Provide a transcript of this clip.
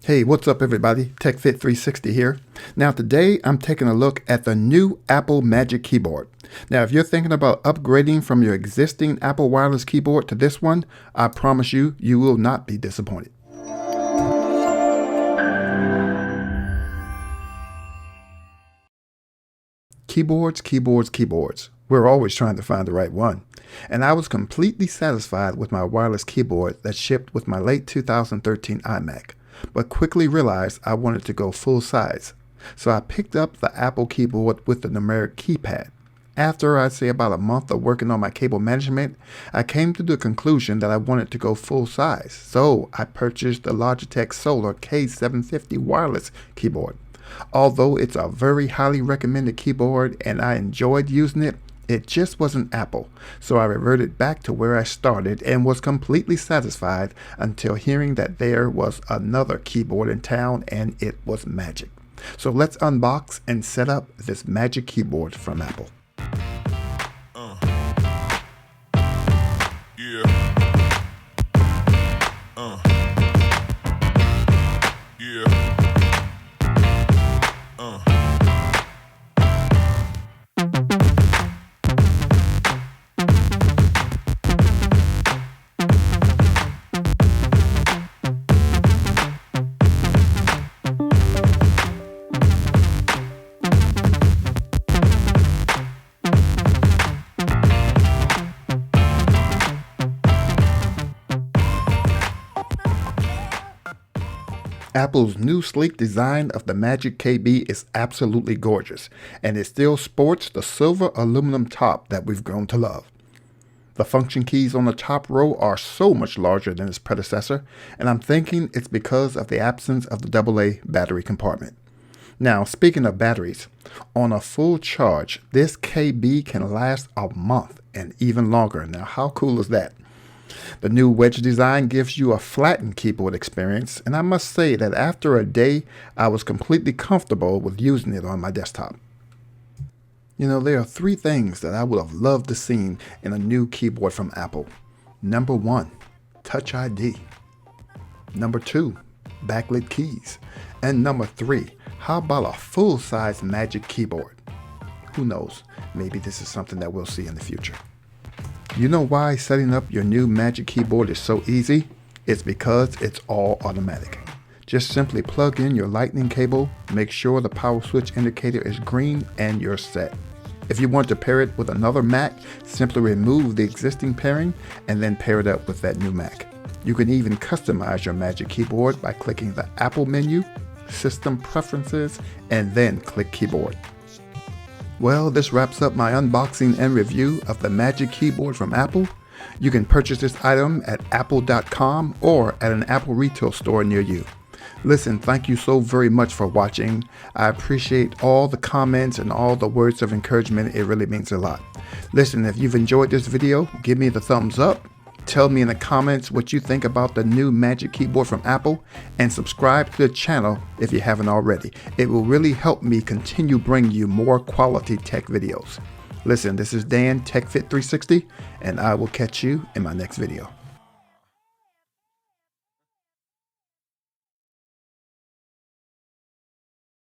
Hey, what's up everybody? TechFit360 here. Now today I'm taking a look at the new Apple Magic Keyboard. Now if you're thinking about upgrading from your existing Apple wireless keyboard to this one, I promise you, you will not be disappointed. Keyboards. We're always trying to find the right one. And I was completely satisfied with my wireless keyboard that shipped with my late 2013 iMac, but quickly realized I wanted to go full size. So I picked up the Apple keyboard with the numeric keypad. After I'd say about a month of working on my cable management, I came to the conclusion that I wanted to go full size. So I purchased the Logitech Solar K750 wireless keyboard. Although it's a very highly recommended keyboard and I enjoyed using it, it just wasn't Apple. So I reverted back to where I started and was completely satisfied until hearing that there was another keyboard in town and it was magic. So let's unbox and set up this magic keyboard from Apple. Apple's new sleek design of the Magic KB is absolutely gorgeous, and it still sports the silver aluminum top that we've grown to love. The function keys on the top row are so much larger than its predecessor, and I'm thinking it's because of the absence of the AA battery compartment. Now, speaking of batteries, on a full charge, this KB can last a month and even longer. Now, how cool is that? The new wedge design gives you a flattened keyboard experience, and I must say that after a day, I was completely comfortable with using it on my desktop. You know, there are three things that I would have loved to see in a new keyboard from Apple. Number 1, Touch ID. Number 2, backlit keys. And number 3, how about a full-size Magic Keyboard? Who knows, maybe this is something that we'll see in the future. You know why setting up your new Magic Keyboard is so easy? It's because it's all automatic. Just simply plug in your lightning cable, make sure the power switch indicator is green, and you're set. If you want to pair it with another Mac, simply remove the existing pairing and then pair it up with that new Mac. You can even customize your Magic Keyboard by clicking the Apple menu, System Preferences, and then click Keyboard. Well, this wraps up my unboxing and review of the Magic Keyboard from Apple. You can purchase this item at apple.com or at an Apple retail store near you. Listen, thank you so very much for watching. I appreciate all the comments and all the words of encouragement. It really means a lot. Listen, if you've enjoyed this video, give me the thumbs up. Tell me in the comments what you think about the new Magic Keyboard from Apple, and subscribe to the channel if you haven't already. It will really help me continue bringing you more quality tech videos. Listen, this is Dan, TechFit360, and I will catch you in my next video.